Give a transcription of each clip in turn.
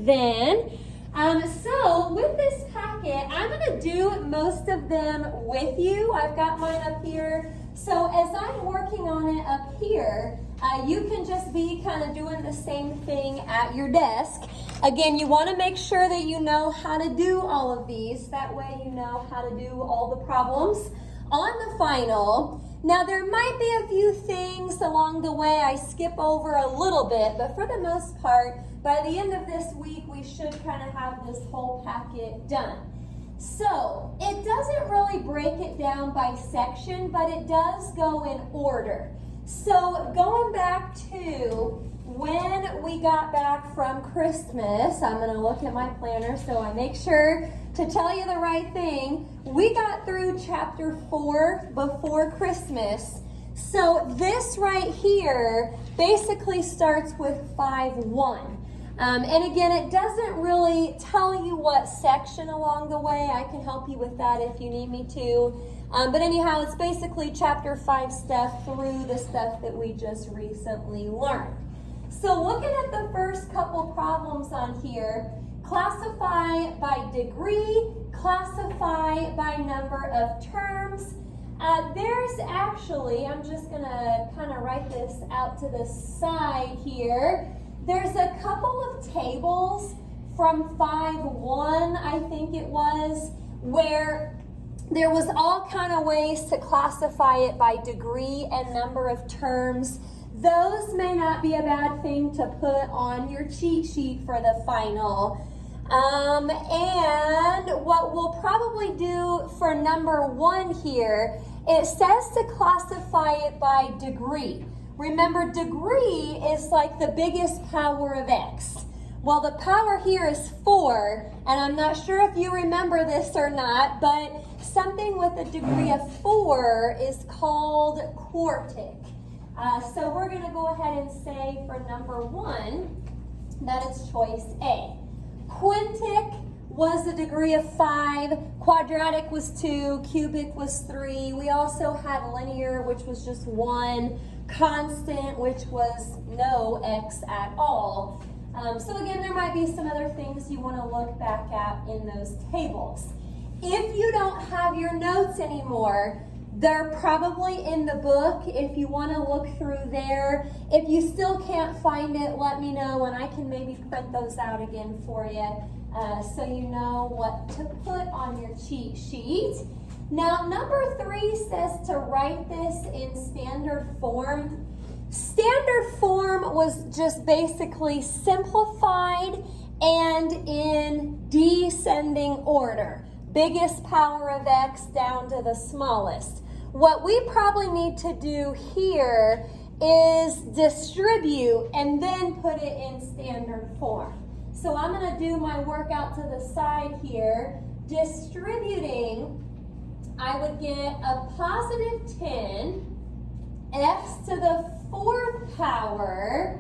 then. So with this packet, I'm going to do most of them with you. I've got mine up here. So as I'm working on it up here, you can just be kind of doing the same thing at your desk. Again, you want to make sure that you know how to do all of these. That way you know how to do all the problems on the final. Now there might be a few things along the way I skip over a little bit, but for the most part, by the end of this week, we should kind of have this whole packet done. So it doesn't really break it down by section, but it does go in order. So going back to when we got back from Christmas, I'm going to look at my planner so I make sure to tell you the right thing. We got through chapter 4 before Christmas. So this right here basically starts with 5:1. And again, it doesn't really tell you what section along the way. I can help you with that if you need me to. But anyhow, it's basically chapter 5 stuff through the stuff that we just recently learned. So looking at the first couple problems on here, classify by degree, classify by number of terms. There's actually, I'm just going to kind of write this out to the side here. There's a couple of tables from 5:1, I think it was, where there was all kind of ways to classify it by degree and number of terms. Those may not be a bad thing to put on your cheat sheet for the final. And what we'll probably do for number 1 here, it says to classify it by degree. Remember, degree is like the biggest power of x. Well, the power here is 4, and I'm not sure if you remember this or not, but something with a degree of 4 is called quartic. So we're going to go ahead and say for number 1 that it's choice A. Quintic was a degree of 5, quadratic was 2, cubic was 3. We also had linear, which was just 1, constant, which was no x at all. So again, there might be some other things you want to look back at in those tables. If you don't have your notes anymore, they're probably in the book if you want to look through there. If you still can't find it, let me know and I can maybe print those out again for you so you know what to put on your cheat sheet. Now, number 3 says to write this in standard form. Standard form was just basically simplified and in descending order. Biggest power of x down to the smallest. What we probably need to do here is distribute and then put it in standard form. So I'm going to do my work out to the side here. Distributing, I would get a positive 10, x to the 4th power.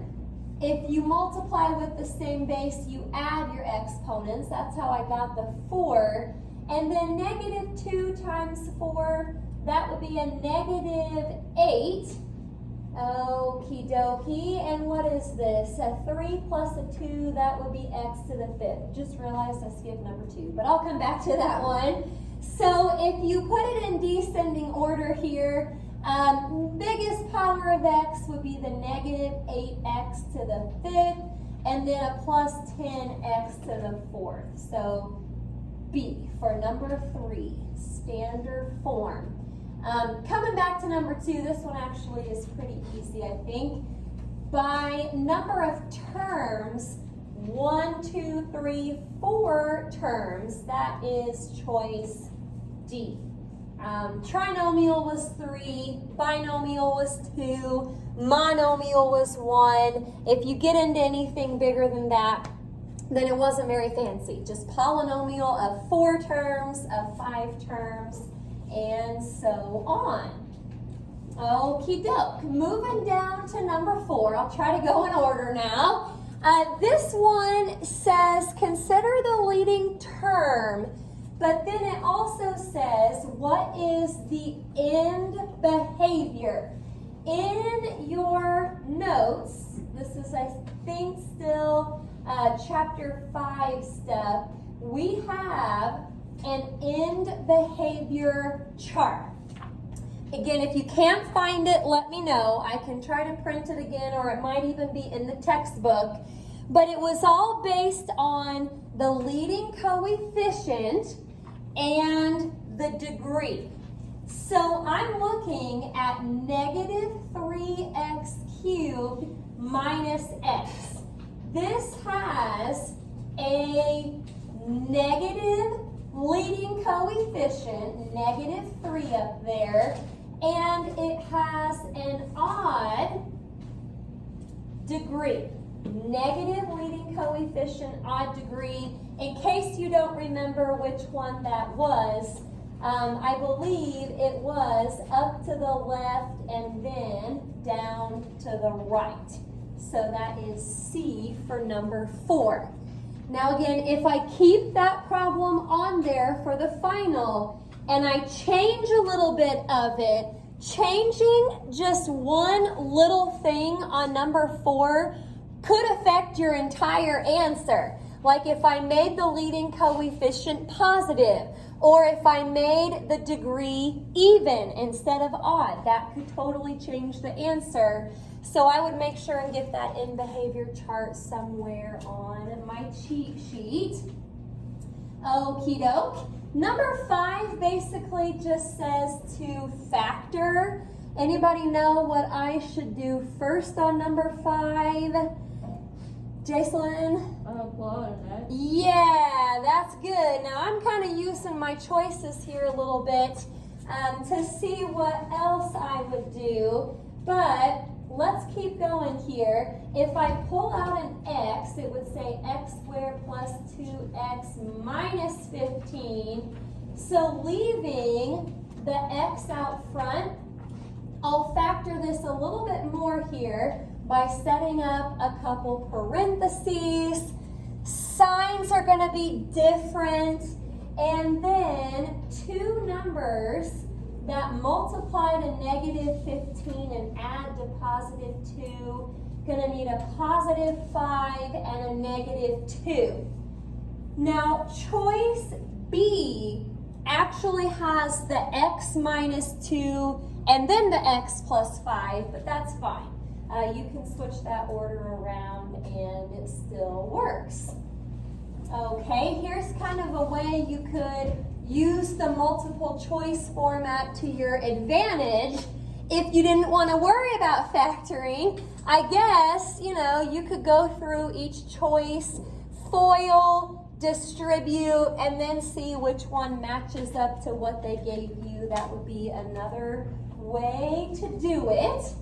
If you multiply with the same base, you add your exponents. That's how I got the 4. And then negative 2 times 4, that would be a negative 8. Okie dokie. And what is this? A 3 plus a 2, that would be x to the 5th. Just realized I skipped number 2, but I'll come back to that one. So if you put it in descending order here, biggest power of x would be the negative 8x to the 5th, and then a plus 10x to the 4th. So B for number 3, standard form. Coming back to number 2, this one actually is pretty easy, I think. By number of terms, 1, 2, 3, 4 terms, that is choice D. Trinomial was 3, binomial was 2, monomial was 1. If you get into anything bigger than that, then it wasn't very fancy. Just polynomial of 4 terms, of 5 terms, and so on. Okie doke. Moving down to number 4. I'll try to go in order now. This one says consider the leading term, but then it also says what is the end behavior. In your notes, this is, I think, still chapter 5 stuff, we have an end behavior chart. Again, if you can't find it, let me know. I can try to print it again, or it might even be in the textbook. But it was all based on the leading coefficient and the degree. So I'm looking at negative 3x cubed minus x. This has a negative leading coefficient, negative 3 up there, and it has an odd degree. Negative leading coefficient, odd degree. In case you don't remember which one that was, I believe it was up to the left and then down to the right. So that is C for number 4. Now again, if I keep that problem on there for the final and I change a little bit of it, changing just one little thing on number 4 could affect your entire answer. Like if I made the leading coefficient positive, or if I made the degree even instead of odd, that could totally change the answer. So I would make sure and get that in behavior chart somewhere on my cheat sheet. Okie doke. Number 5 basically just says to factor. Anybody know what I should do first on number 5? Jason? Yeah, that's good. Now I'm kind of using my choices here a little bit to see what else I would do. But let's keep going here. If I pull out an x, it would say x squared plus 2x minus 15. So leaving the x out front, I'll factor this a little bit more here by setting up a couple parentheses. Signs are going to be different. And then two numbers that multiply to negative 15 and add to positive 2, going to need a positive 5 and a negative 2. Now, choice B actually has the x minus 2 and then the x plus 5, but that's fine. You can switch that order around and it still works. Okay, here's kind of a way you could use the multiple choice format to your advantage if you didn't want to worry about factoring. I guess, you could go through each choice, FOIL, distribute, and then see which one matches up to what they gave you. That would be another way to do it.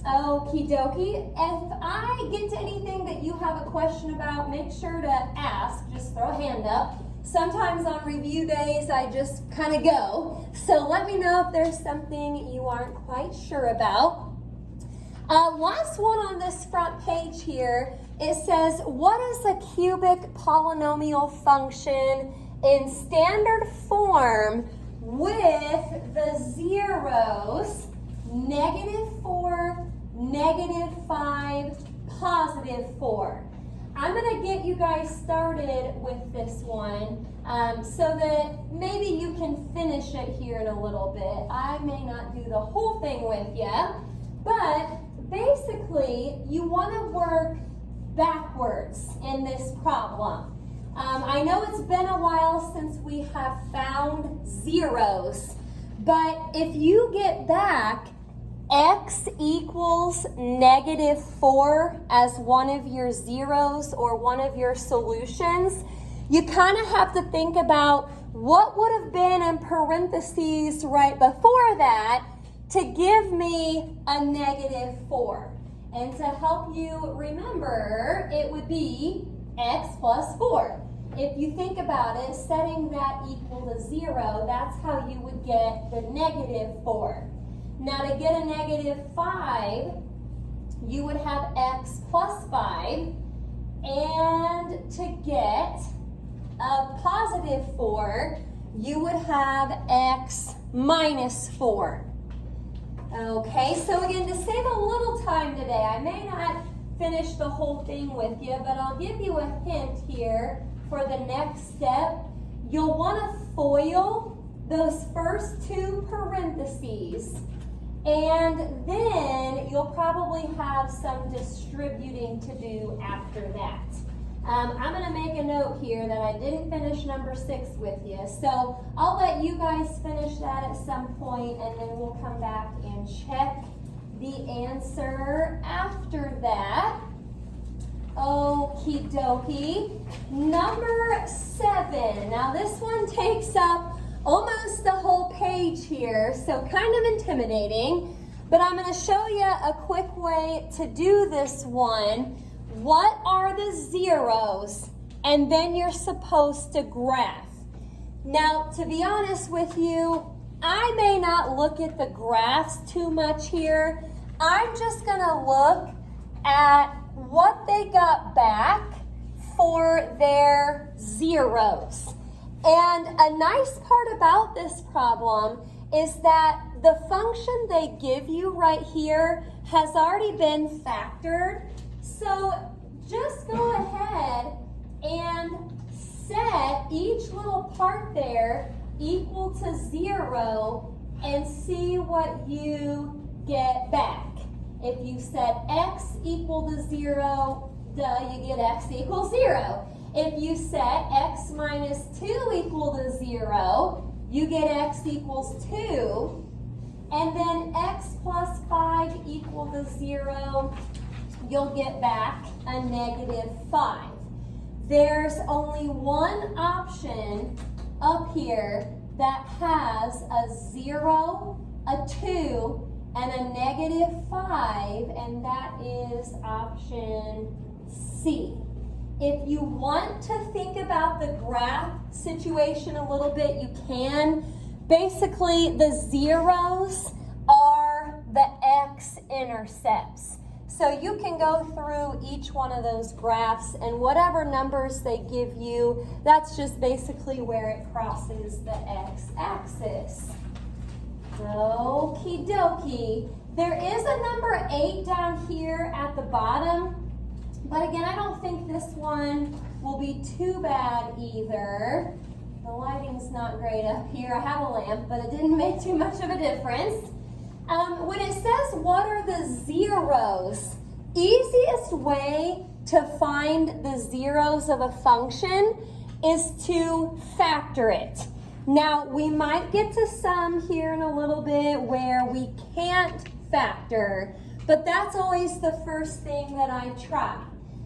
Okie dokie. If I get to anything that you have a question about, make sure to ask. Just throw a hand up. Sometimes on review days, I just kind of go. So let me know if there's something you aren't quite sure about. Last one on this front page here, it says, what is a cubic polynomial function in standard form with the zeros, -4, -5, +4? I'm going to get you guys started with this one so that maybe you can finish it here in a little bit. I may not do the whole thing with you, but basically you want to work backwards in this problem. I know it's been a while since we have found zeros, but if you get back x equals -4 as one of your zeros or one of your solutions, you kind of have to think about what would have been in parentheses right before that to give me a -4. And to help you remember, it would be x plus 4. If you think about it, setting that equal to 0, that's how you would get the -4. Now to get a -5, you would have x plus 5, and to get a +4, you would have x minus 4. Okay, so again, to save a little time today, I may not finish the whole thing with you, but I'll give you a hint here for the next step. You'll want to FOIL those first two parentheses, and then you'll probably have some distributing to do after that. I'm going to make a note here that I didn't finish number 6 with you, so I'll let you guys finish that at some point, and then we'll come back and check the answer after that. Okie dokie. Number 7. Now this one takes up almost the whole page here, so kind of intimidating, but I'm going to show you a quick way to do this one. What are the zeros? And then you're supposed to graph. Now, to be honest with you, I may not look at the graphs too much here. I'm just going to look at what they got back for their zeros. And a nice part about this problem is that the function they give you right here has already been factored. So just go ahead and set each little part there equal to 0 and see what you get back. If you set x equal to 0, you get x equals 0. If you set x minus 2 equal to 0, you get x equals 2. And then x plus 5 equal to 0, you'll get back a negative 5. There's only one option up here that has a 0, a 2, and a negative 5, and that is option C. If you want to think about the graph situation a little bit, you can. Basically, the zeros are the x-intercepts. So you can go through each one of those graphs, and whatever numbers they give you, that's just basically where it crosses the x-axis. Okie dokie. There is a number 8 down here at the bottom, but again, I don't think this one will be too bad either. The lighting's not great up here. I have a lamp, but it didn't make too much of a difference. When it says what are the zeros, easiest way to find the zeros of a function is to factor it. Now, we might get to some here in a little bit where we can't factor, but that's always the first thing that I try.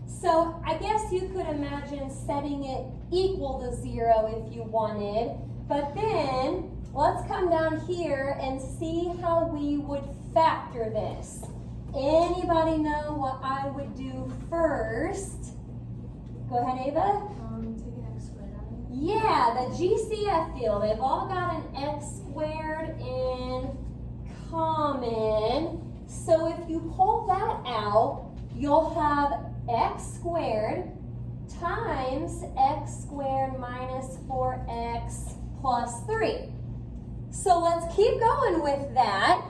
So I guess you could imagine setting it equal to 0 if you wanted, but then let's come down here and see how we would factor this. Anybody know what I would do first? Go ahead, Ava. Take an x squared out of it. Yeah, the GCF field, they've all got an x squared in common. So if you pull that out, you'll have x squared times x squared minus 4x plus 3. So let's keep going with that.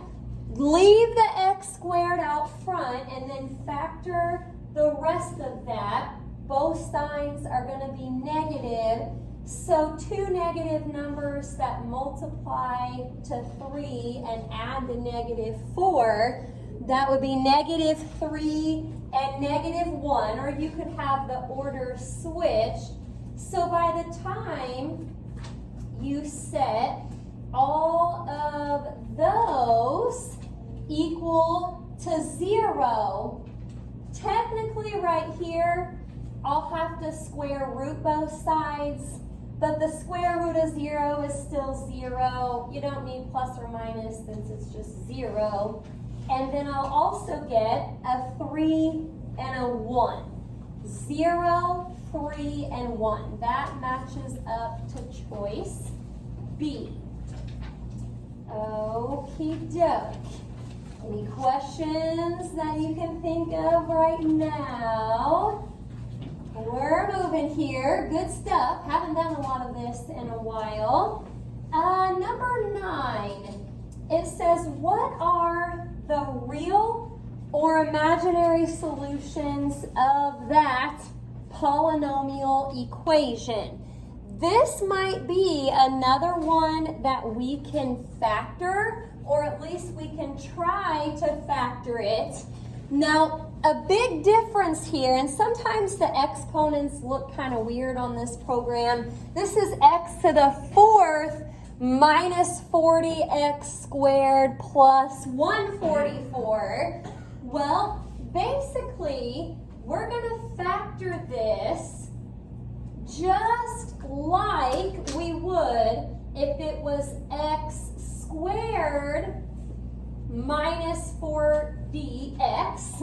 Leave the x squared out front and then factor the rest of that. Both signs are going to be negative. So two negative numbers that multiply to 3 and add the negative 4, that would be negative 3 and negative 1, or you could have the order switched. So by the time you set all of those equal to 0, technically right here, I'll have to square root both sides, but the square root of 0 is still 0. You don't need plus or minus since it's just 0. And then I'll also get a 3 and a 1. 0, 3, and 1. That matches up to choice B. Okie doke. Any questions that you can think of right now? We're moving here. Good stuff. Haven't done a lot of this in a while. Number 9. It says, what are the real or imaginary solutions of that polynomial equation. This might be another one that we can factor, or at least we can try to factor it. Now, a big difference here, and sometimes the exponents look kind of weird on this program. This is x to the 4th minus 40x squared plus 144. Well, basically, we're going to factor this just like we would if it was x squared minus 4dx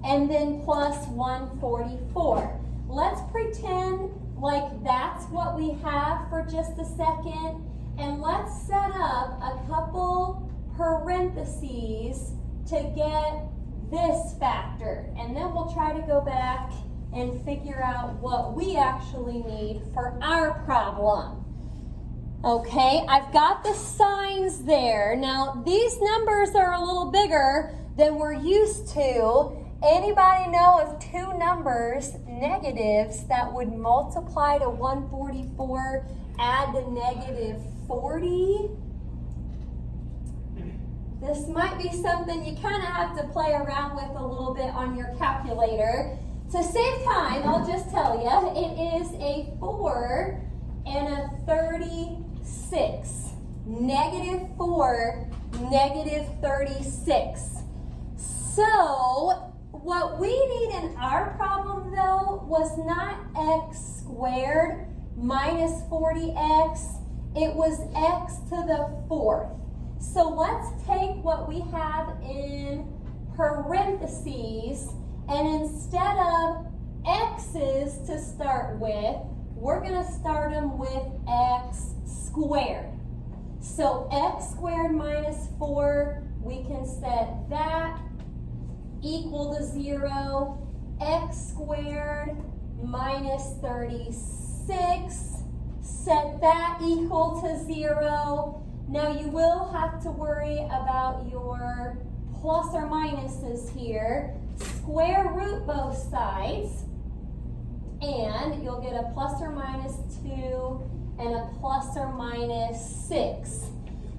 and then plus 144. Let's pretend like that's what we have for just a second, and let's set up a couple parentheses to get this factor, and then we'll try to go back and figure out what we actually need for our problem. Okay, I've got the signs there. Now, these numbers are a little bigger than we're used to. Anybody know of two numbers, negatives, that would multiply to 144, add to negative 40? This might be something you kind of have to play around with a little bit on your calculator. To save time, I'll just tell you, it is a 4 and a 36. Negative 4, negative 36. So, what we need in our problem, though, was not x squared minus 40x. It was x to the 4th. So, let's take what we have in parentheses, and instead of x's to start with, we're going to start them with x squared. So x squared minus 4, we can set that equal to 0. X squared minus 36, set that equal to 0. Now you will have to worry about your plus or minuses here. Square root both sides, and you'll get a plus or minus 2 and a plus or minus 6.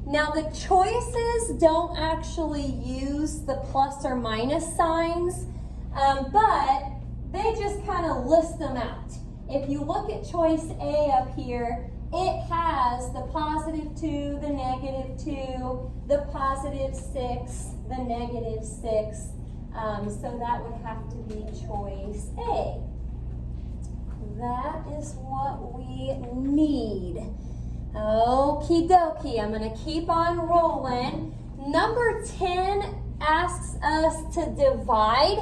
Now the choices don't actually use the plus or minus signs, but they just kind of list them out. If you look at choice A up here, it has the positive 2, the negative 2, the positive 6, the negative 6. So that would have to be choice A. That is what we need. Okie dokie, I'm going to keep on rolling. Number 10 asks us to divide.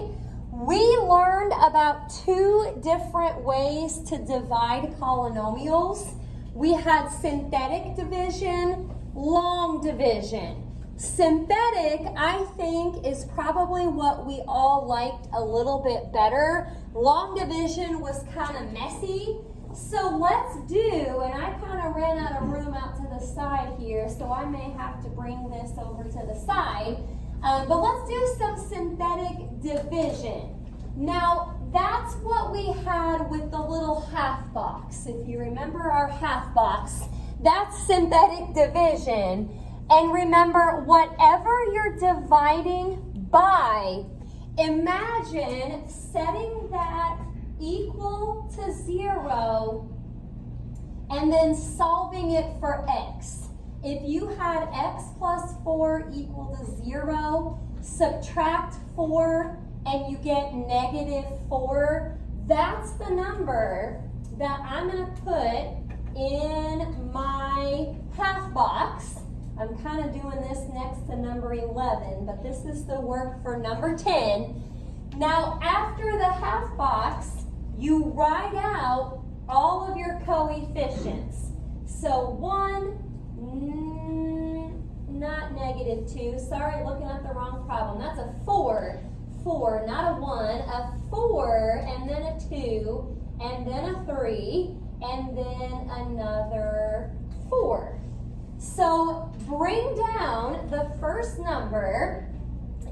We learned about two different ways to divide polynomials. We had synthetic division, long division. Synthetic, I think, is probably what we all liked a little bit better. Long division was kind of messy. So let's do, and I kind of ran out of room out to the side here, so I may have to bring this over to the side. But let's do some synthetic division. Now, that's what we had with the little half box. If you remember our half box, that's synthetic division. And remember, whatever you're dividing by, imagine setting that equal to 0 and then solving it for x. If you had x plus 4 equal to 0, subtract 4 and you get negative 4, that's the number that I'm going to put in my half box. I'm kind of doing this next to number 11, but this is the work for number 10. Now, after the half box, you write out all of your coefficients. So 1, not negative 2. Sorry, looking at the wrong problem. That's a 4. 4, not a 1. A 4, and then a 2, and then a 3, and then another 4. So bring down the first number,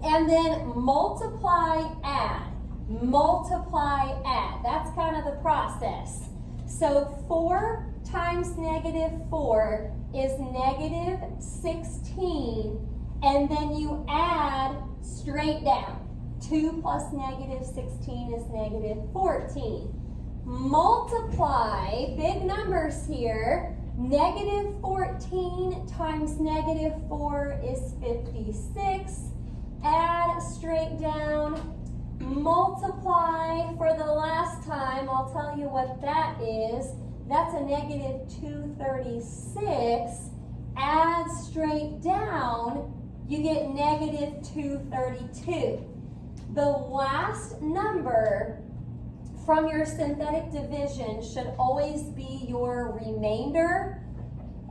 And then multiply, add. Multiply, add. That's kind of the process. So 4 times negative 4 is negative 16. And then you add straight down. 2 plus negative 16 is negative 14. Multiply, big numbers here. Negative 14 times negative 4 is 56. Add straight down. Multiply for the last time. I'll tell you what that is. That's a negative 236. Add straight down. You get negative 232. The last number from your synthetic division should always be your remainder.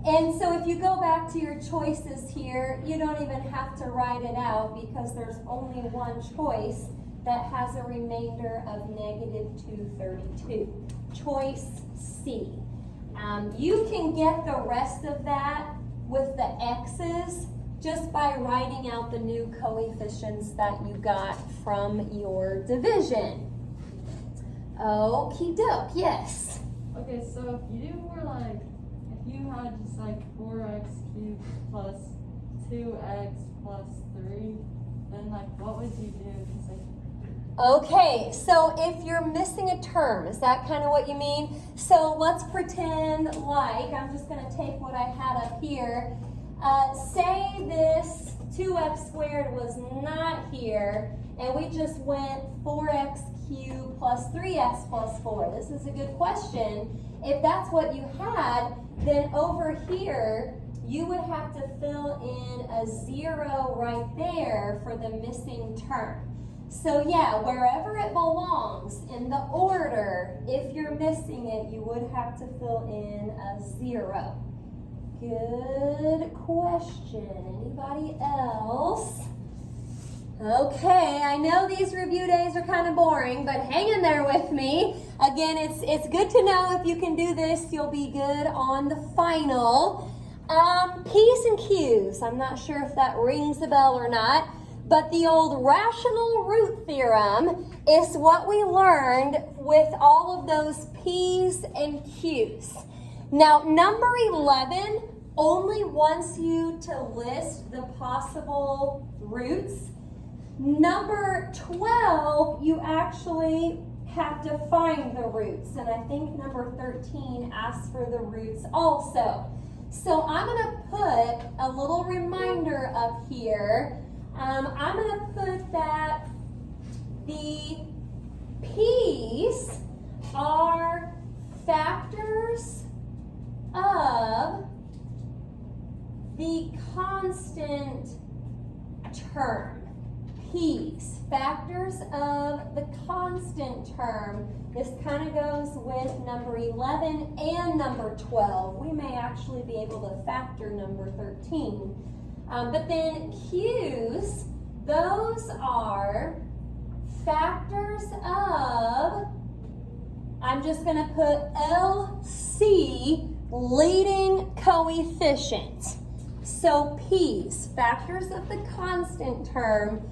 And so if you go back to your choices here, you don't even have to write it out because there's only one choice that has a remainder of negative 232. Choice C. You can get the rest of that with the x's just by writing out the new coefficients that you got from your division. Okie doke, yes. Okay, so if you had just like 4x cubed plus 2x plus 3, then like what would you do? Okay, so if you're missing a term, is that kind of what you mean? So let's pretend like, I'm just going to take what I had up here. Say this 2x squared was not here, and we just went 4x cubed plus 3x plus 4. This is a good question. If that's what you had, then over here, you would have to fill in a 0 right there for the missing term. So yeah, wherever it belongs in the order, if you're missing it, you would have to fill in a 0. Good question. Anybody else? Okay, I know these review days are kind of boring, but hang in there with me. Again, it's good to know if you can do this, you'll be good on the final. P's and Q's. I'm not sure if that rings a bell or not. But the old rational root theorem is what we learned with all of those P's and Q's. Now, number 11 only wants you to list the possible roots. Number 12, you actually have to find the roots. And I think number 13 asks for the roots also. So I'm going to put a little reminder up here. I'm going to put that the P's are factors of the constant term. P's, factors of the constant term. This kind of goes with number 11 and number 12. We may actually be able to factor number 13. But then Q's, those are factors of, I'm just going to put LC, leading coefficient. So P's, factors of the constant term.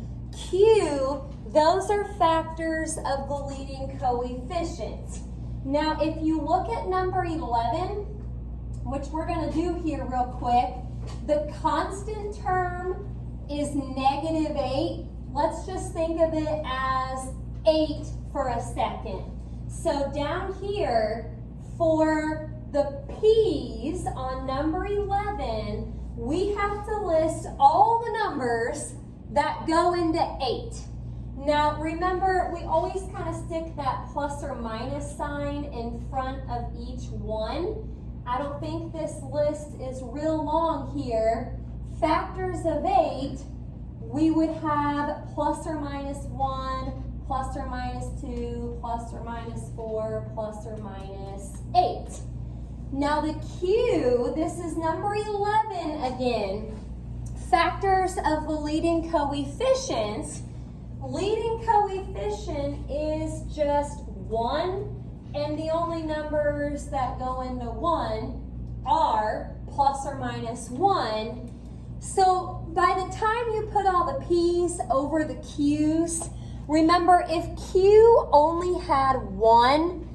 Q, those are factors of the leading coefficient. Now, if you look at number 11, which we're going to do here real quick, the constant term is negative 8. Let's just think of it as 8 for a second. So down here, for the P's on number 11, we have to list all the numbers that go into 8. Now remember, we always kind of stick that plus or minus sign in front of each one. I don't think this list is real long here. Factors of 8, we would have plus or minus 1, plus or minus 2, plus or minus 4, plus or minus 8. Now the Q, this is number 11 again. Factors of the leading coefficients. Leading coefficient is just 1. And the only numbers that go into 1 are plus or minus 1. So by the time you put all the P's over the Q's, remember if Q only had 1,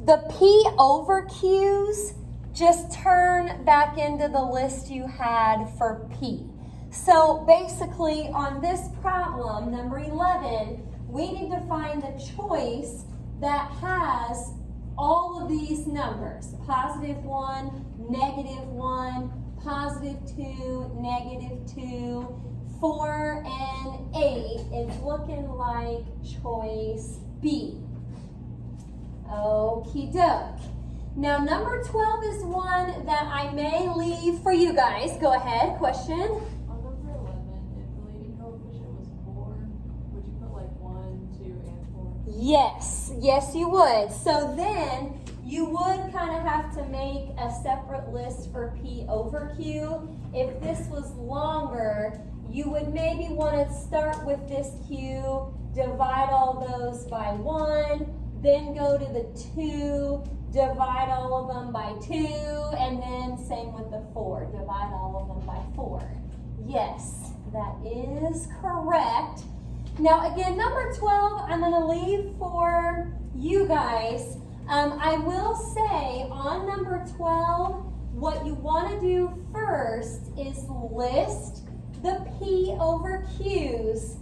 the P over Q's just turn back into the list you had for P. So basically on this problem, number 11, we need to find a choice that has all of these numbers, positive 1, negative 1, positive 2, negative 2, 4, and 8 is looking like choice B. Okie doke. Now number 12 is one that I may leave for you guys. Go ahead, question. On number 11, if the leading coefficient was 4, would you put like 1, 2, and 4? Yes, yes you would. So then you would kind of have to make a separate list for P over Q. If this was longer, you would maybe want to start with this Q, divide all those by 1, then go to the 2, divide all of them by 2, and then same with the 4, divide all of them by 4. Yes, that is correct. Now again, number 12, I'm going to leave for you guys. I will say on number 12, what you want to do first is list the P over Q's,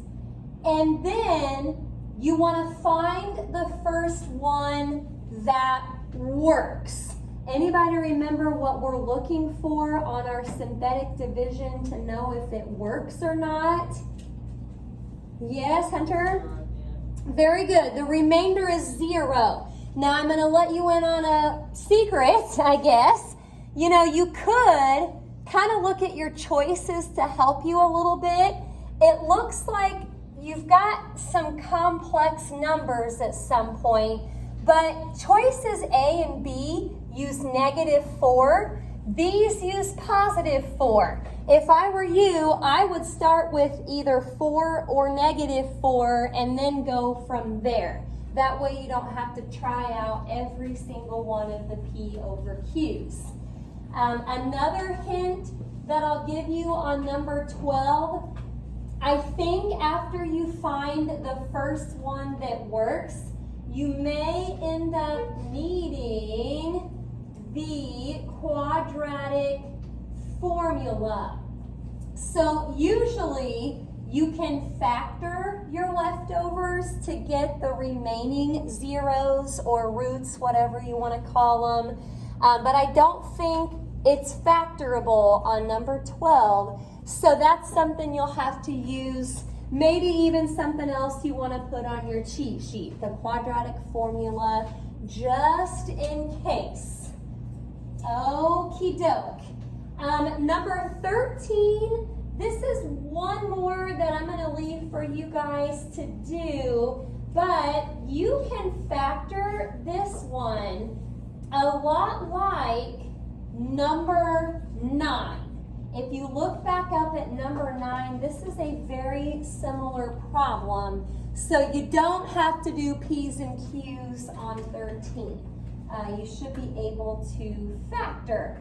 and then you want to find the first one that works. Anybody remember what we're looking for on our synthetic division to know if it works or not? Yes, Hunter? Very good. The remainder is 0. Now I'm going to let you in on a secret, I guess. You know, you could kind of look at your choices to help you a little bit. It looks like you've got some complex numbers at some point, but choices A and B use -4. These use +4. If I were you, I would start with either 4 or -4 and then go from there. That way you don't have to try out every single one of the P over Q's. Another hint that I'll give you on number 12, I think after you find the first one that works, you may end up needing the quadratic formula. So usually you can factor your leftovers to get the remaining zeros or roots, whatever you want to call them. But I don't think it's factorable on number 12. So that's something you'll have to use. Maybe even something else you want to put on your cheat sheet, the quadratic formula, just in case. Okie doke. Number 13, this is one more that I'm going to leave for you guys to do, but you can factor this one a lot like number 9. If you look back up at number 9, this is a very similar problem. So you don't have to do P's and Q's on 13. You should be able to factor.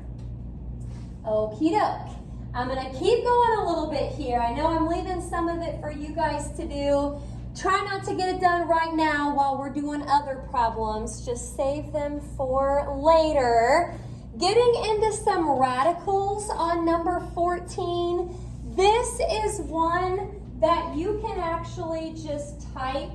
Okie doke. I'm going to keep going a little bit here. I know I'm leaving some of it for you guys to do. Try not to get it done right now while we're doing other problems. Just save them for later. Getting into some radicals on number 14. This is one that you can actually just type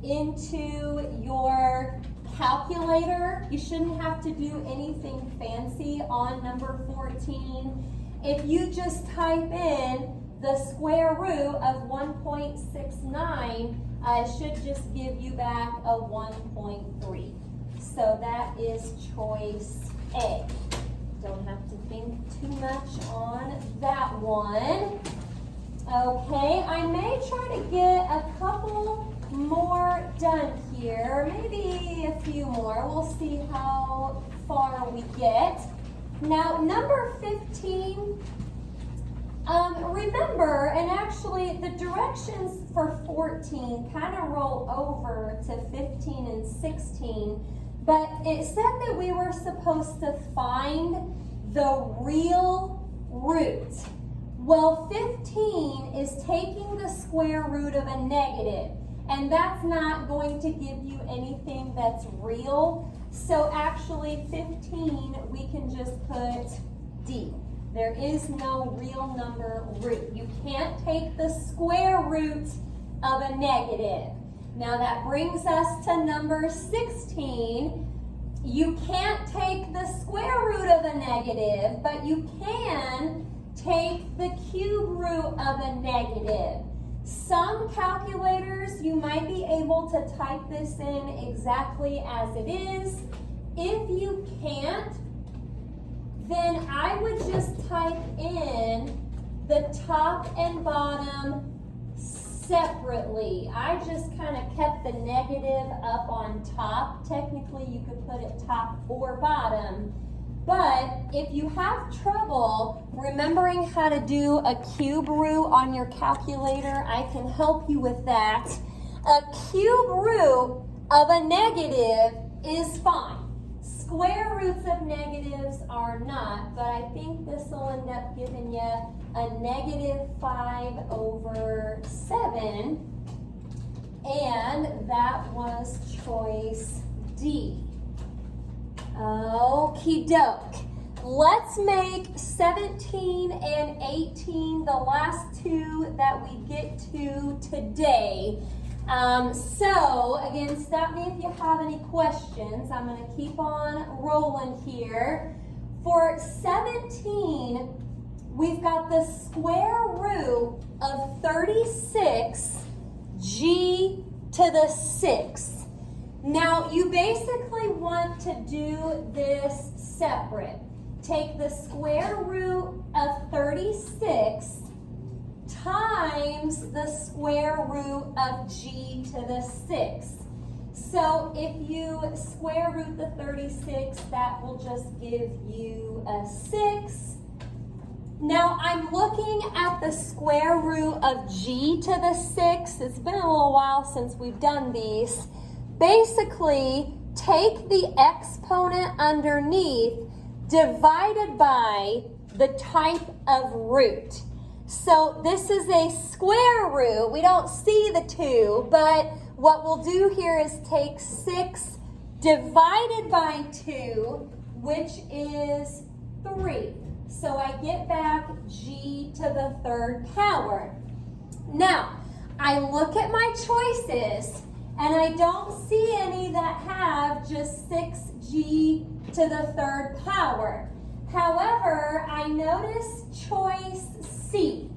into your calculator. You shouldn't have to do anything fancy on number 14. If you just type in the square root of 1.69, it should just give you back a 1.3. So that is choice A. Don't have to think too much on that one. Okay, I may try to get a couple more done here, maybe a few more. We'll see how far we get. Now, number 15, remember, and actually the directions for 14 kind of roll over to 15 and 16, but it said that we were supposed to find the real root. Well, 15 is taking the square root of a negative, and that's not going to give you anything that's real. So actually 15, we can just put D. There is no real number root. You can't take the square root of a negative. Now that brings us to number 16. You can't take the square root of a negative, but you can take the cube root of a negative. Some calculators, you might be able to type this in exactly as it is. If you can't, then I would just type in the top and bottom separately. I just kind of kept the negative up on top. Technically, you could put it top or bottom. But if you have trouble remembering how to do a cube root on your calculator, I can help you with that. A cube root of a negative is fine. Square roots of negatives are not, but I think this will end up giving you a negative 5 over 7, and that was choice D. Okie doke. Let's make 17 and 18 the last two that we get to today. So again, stop me if you have any questions. I'm going to keep on rolling here. For 17, we've got the square root of 36 g to the 6th. Now, you basically want to do this separate. Take the square root of 36 times the square root of g to the 6th. So if you square root the 36, that will just give you a 6. Now I'm looking at the square root of g to the 6th. It's been a little while since we've done these. Basically, take the exponent underneath divided by the type of root. So this is a square root. We don't see the 2, but what we'll do here is take 6 divided by 2, which is 3. So I get back g to the 3rd power. Now, I look at my choices, and I don't see any that have just 6g to the 3rd power. However, I notice choice C.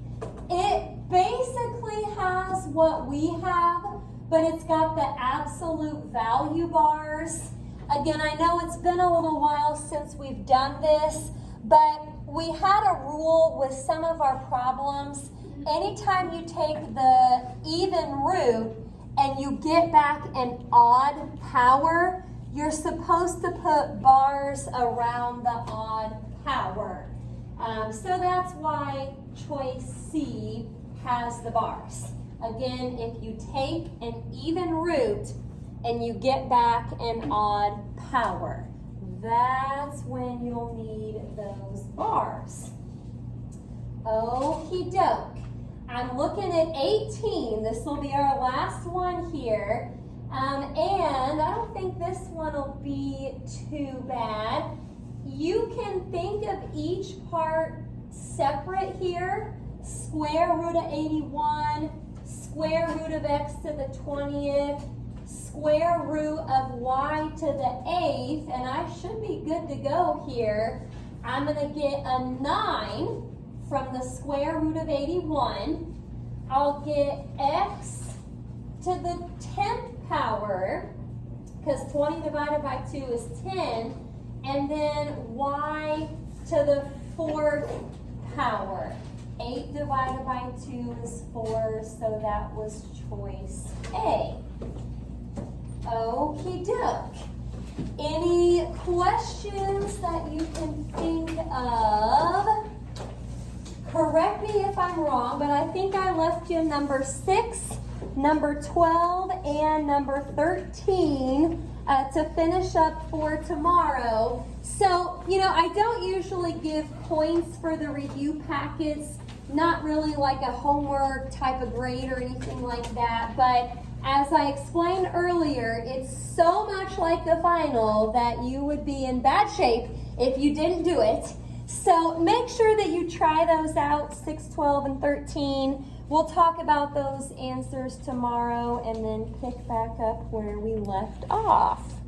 It basically has what we have, but it's got the absolute value bars. Again, I know it's been a little while since we've done this, but we had a rule with some of our problems. Anytime you take the even root and you get back an odd power, you're supposed to put bars around the odd power. So that's why choice C has the bars. Again, if you take an even root and you get back an odd power, that's when you'll need those bars. Okie doke. I'm looking at 18. This will be our last one here. And I don't think this one will be too bad. You can think of each part separate here. Square root of 81, square root of x to the 20th, square root of y to the 8th, and I should be good to go here. I'm going to get a 9 from the square root of 81. I'll get x to the 10th power, because 20 divided by 2 is 10, and then y to the 4th power. 8 divided by 2 is 4, so that was choice A. Okie doke. Any questions that you can think of? Correct me if I'm wrong, but I think I left you number 6, number 12, and number 13 to finish up for tomorrow. So, I don't usually give points for the review packets not really like a homework type of grade or anything like that, but as I explained earlier, it's so much like the final that you would be in bad shape if you didn't do it. So make sure that you try those out, 6, 12, and 13. We'll talk about those answers tomorrow and then pick back up where we left off.